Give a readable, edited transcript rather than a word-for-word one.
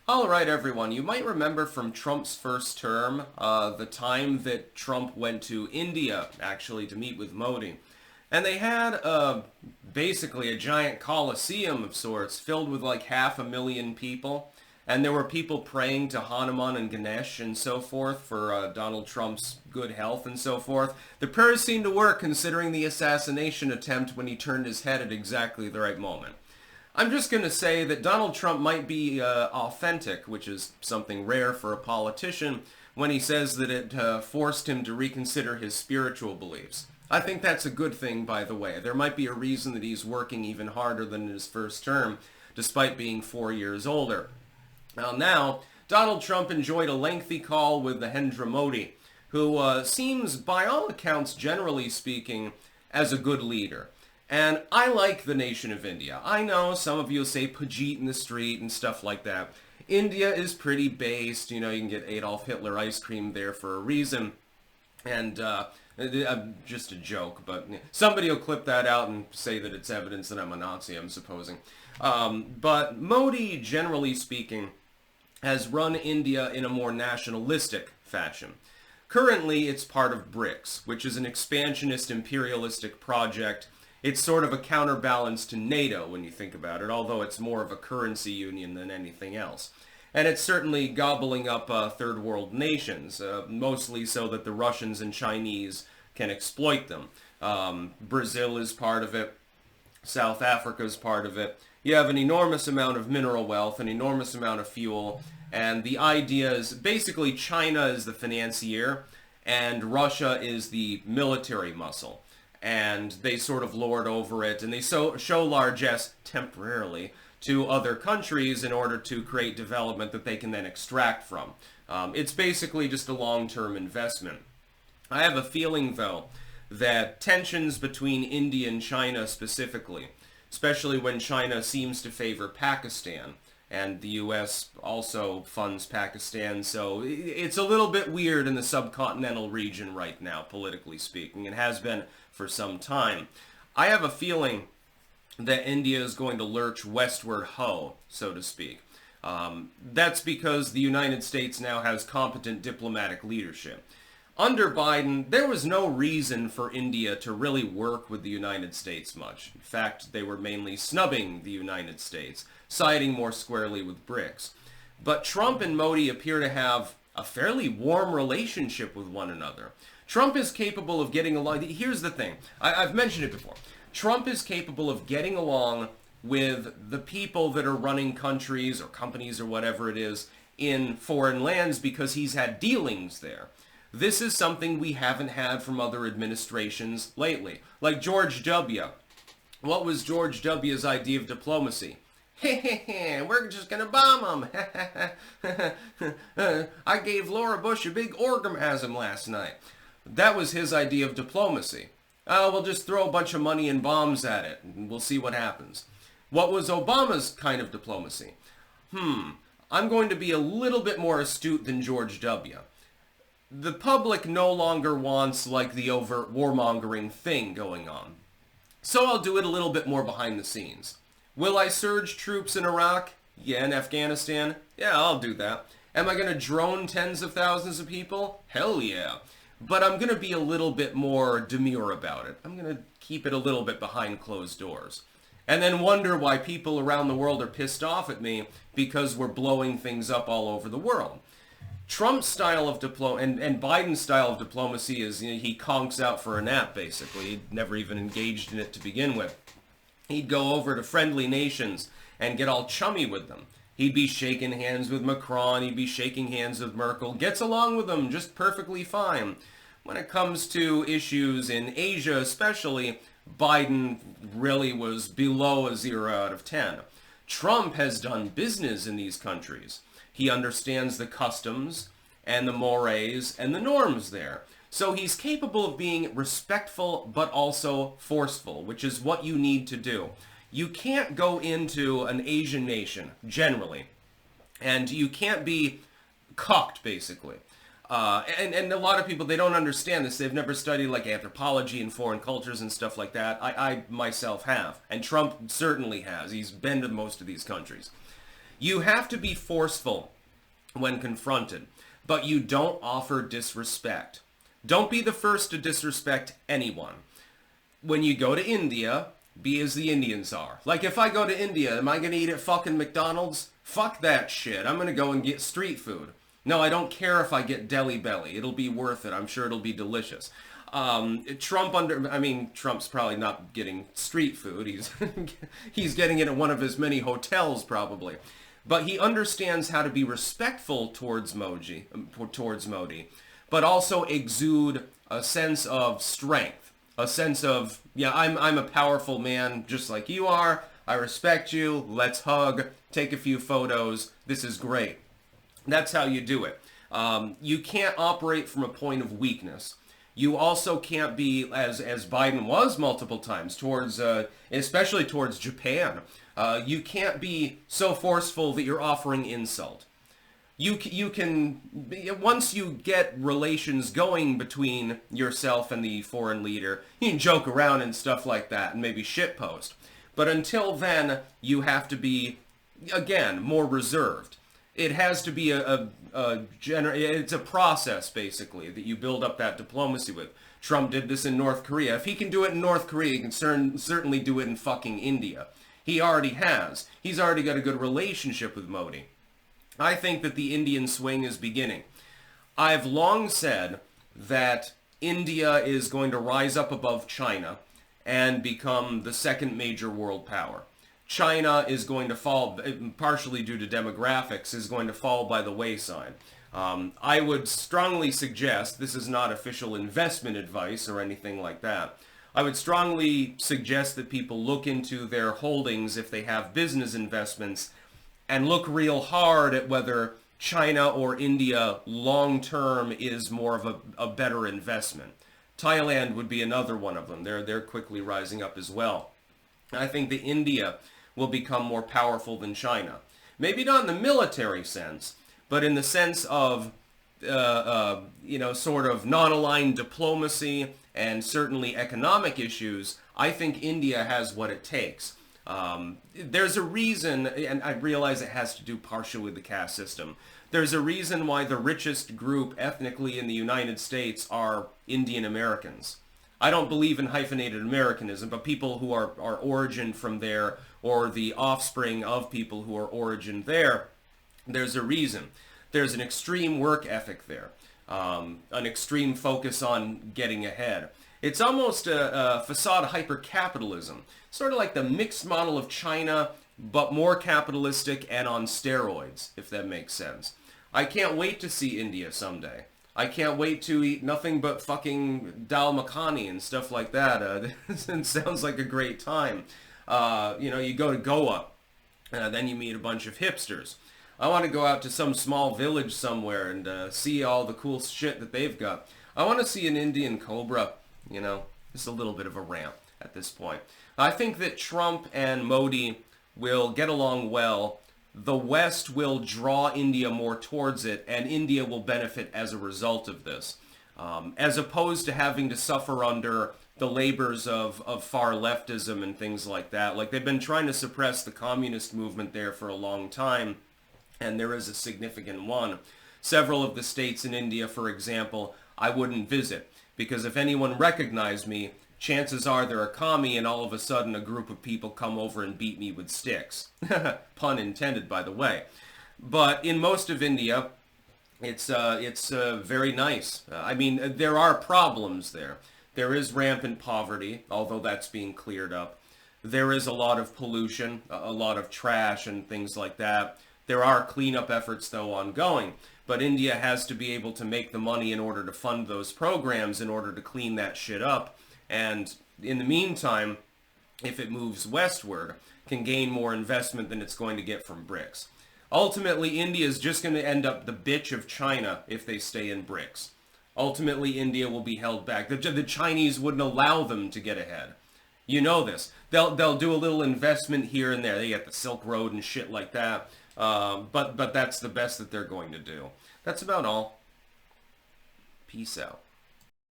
All right, everyone. You might remember from Trump's first term, the time that Trump went to India, actually, to meet with Modi. And they had basically a giant coliseum of sorts filled with like 500,000 people. And there were people praying to Hanuman and Ganesh and so forth for Donald Trump's good health and so forth. The prayers seemed to work considering the assassination attempt when he turned his head at exactly the right moment. I'm just going to say that Donald Trump might be authentic, which is something rare for a politician, when he says that it forced him to reconsider his spiritual beliefs. I think that's a good thing, by the way. There might be a reason that he's working even harder than in his first term, despite being 4 years older. Now, Donald Trump enjoyed a lengthy call with Narendra Modi, who seems, by all accounts, generally speaking, as a good leader. And I like the nation of India. I know some of you will say Pajit in the street and stuff like that. India is pretty based. You know, you can get Adolf Hitler ice cream there for a reason. And just a joke, but somebody will clip that out and say that it's evidence that I'm a Nazi, I'm supposing. But Modi, generally speaking, has run India in a more nationalistic fashion. Currently, it's part of BRICS, which is an expansionist imperialistic project. It's sort of a counterbalance to NATO when you think about it, although it's more of a currency union than anything else. And it's certainly gobbling up third world nations, mostly so that the Russians and Chinese can exploit them. Brazil is part of it. South Africa is part of it. You have an enormous amount of mineral wealth, an enormous amount of fuel, and the idea is basically China is the financier and Russia is the military muscle. And they sort of lord over it, and they show largesse temporarily to other countries in order to create development that they can then extract from. It's basically just a long-term investment. I have a feeling, though, that tensions between India and China specifically, especially when China seems to favor Pakistan, and the U.S. also funds Pakistan, so it's a little bit weird in the subcontinental region right now, politically speaking. It has been for some time. I have a feeling that India is going to lurch westward so to speak. That's because the United States now has competent diplomatic leadership. Under Biden, there was no reason for India to really work with the United States much. In fact, they were mainly snubbing the United States, siding more squarely with BRICS. But Trump and Modi appear to have a fairly warm relationship with one another. Trump is capable of getting along. Here's the thing. I've mentioned it before. Trump is capable of getting along with the people that are running countries or companies or whatever it is in foreign lands because he's had dealings there. This is something we haven't had from other administrations lately. Like George W. What was George W.'s idea of diplomacy? We're just going to bomb them. I gave Laura Bush a big orgasm last night. That was his idea of diplomacy. We'll just throw a bunch of money and bombs at it, and we'll see what happens. What was Obama's kind of diplomacy? I'm going to be a little bit more astute than George W. The public no longer wants like the overt warmongering thing going on. So I'll do it a little bit more behind the scenes. Will I surge troops in Iraq? Yeah, in Afghanistan? Yeah, I'll do that. Am I going to drone tens of thousands of people? Hell yeah. But I'm going to be a little bit more demure about it. I'm going to keep it a little bit behind closed doors. And then wonder why people around the world are pissed off at me because we're blowing things up all over the world. Trump's style of and Biden's style of diplomacy is, he conks out for a nap, basically. He'd never even engaged in it to begin with. He'd go over to friendly nations and get all chummy with them. He'd be shaking hands with Macron, he'd be shaking hands with Merkel, gets along with them just perfectly fine. When it comes to issues in Asia especially, Biden really was below a 0 out of 10. Trump has done business in these countries. He understands the customs and the mores and the norms there. So he's capable of being respectful but also forceful, which is what you need to do. You can't go into an Asian nation, generally, and you can't be cocked, basically. And a lot of people, they don't understand this. They've never studied like anthropology and foreign cultures and stuff like that. I myself have, and Trump certainly has. He's been to most of these countries. You have to be forceful when confronted, but you don't offer disrespect. Don't be the first to disrespect anyone. When you go to India, be as the Indians are. Like, if I go to India, am I going to eat at fucking McDonald's? Fuck that shit. I'm going to go and get street food. No, I don't care if I get Deli Belly. It'll be worth it. I'm sure it'll be delicious. Trump's probably not getting street food. He's getting it at one of his many hotels, probably. But he understands how to be respectful towards Modi, but also exude a sense of strength, a sense of, yeah, I'm a powerful man just like you are. I respect you. Let's hug, take a few photos. This is great. That's how you do it. You can't operate from a point of weakness. You also can't be, as Biden was multiple times, towards, especially towards Japan. You can't be so forceful that you're offering insult. You can, once you get relations going between yourself and the foreign leader, you can joke around and stuff like that and maybe shitpost. But until then, you have to be, again, more reserved. It has to be it's a process, basically, that you build up that diplomacy with. Trump did this in North Korea. If he can do it in North Korea, he can certainly do it in fucking India. He already has. He's already got a good relationship with Modi. I think that the Indian swing is beginning. I've long said that India is going to rise up above China and become the second major world power. China is going to fall, partially due to demographics, is going to fall by the wayside. I would strongly suggest, this is not official investment advice or anything like that, I would strongly suggest that people look into their holdings if they have business investments and look real hard at whether China or India long-term is more of a better investment. Thailand would be another one of them. They're quickly rising up as well. I think that India will become more powerful than China. Maybe not in the military sense, but in the sense of, sort of non-aligned diplomacy and certainly economic issues. I think India has what it takes. There's a reason, and I realize it has to do partially with the caste system. There's a reason why the richest group ethnically in the United States are Indian Americans. I don't believe in hyphenated Americanism, but people who are origined from there, or the offspring of people who are origined there, there's a reason. There's an extreme work ethic there, an extreme focus on getting ahead. It's almost a facade hyper-capitalism, sort of like the mixed model of China, but more capitalistic and on steroids, if that makes sense. I can't wait to see India someday. I can't wait to eat nothing but fucking dal makhani and stuff like that. It sounds like a great time. You go to Goa, then you meet a bunch of hipsters. I want to go out to some small village somewhere and see all the cool shit that they've got. I want to see an Indian cobra, just a little bit of a rant at this point. I think that Trump and Modi will get along well. The West will draw India more towards it, and India will benefit as a result of this, as opposed to having to suffer under the labors of far leftism and things like that. Like, they've been trying to suppress the communist movement there for a long time, and there is a significant one. Several of the states in India, for example, I wouldn't visit, because if anyone recognized me, chances are they're a commie, and all of a sudden a group of people come over and beat me with sticks. Pun intended, by the way. But in most of India, it's very nice. There are problems there. There is rampant poverty, although that's being cleared up. There is a lot of pollution, a lot of trash and things like that. There are cleanup efforts, though, ongoing. But India has to be able to make the money in order to fund those programs in order to clean that shit up. And in the meantime, if it moves westward, can gain more investment than it's going to get from BRICS. Ultimately, India is just going to end up the bitch of China if they stay in BRICS. Ultimately, India will be held back. The Chinese wouldn't allow them to get ahead. You know this. They'll do a little investment here and there. They get the Silk Road and shit like that. But that's the best that they're going to do. That's about all. Peace out.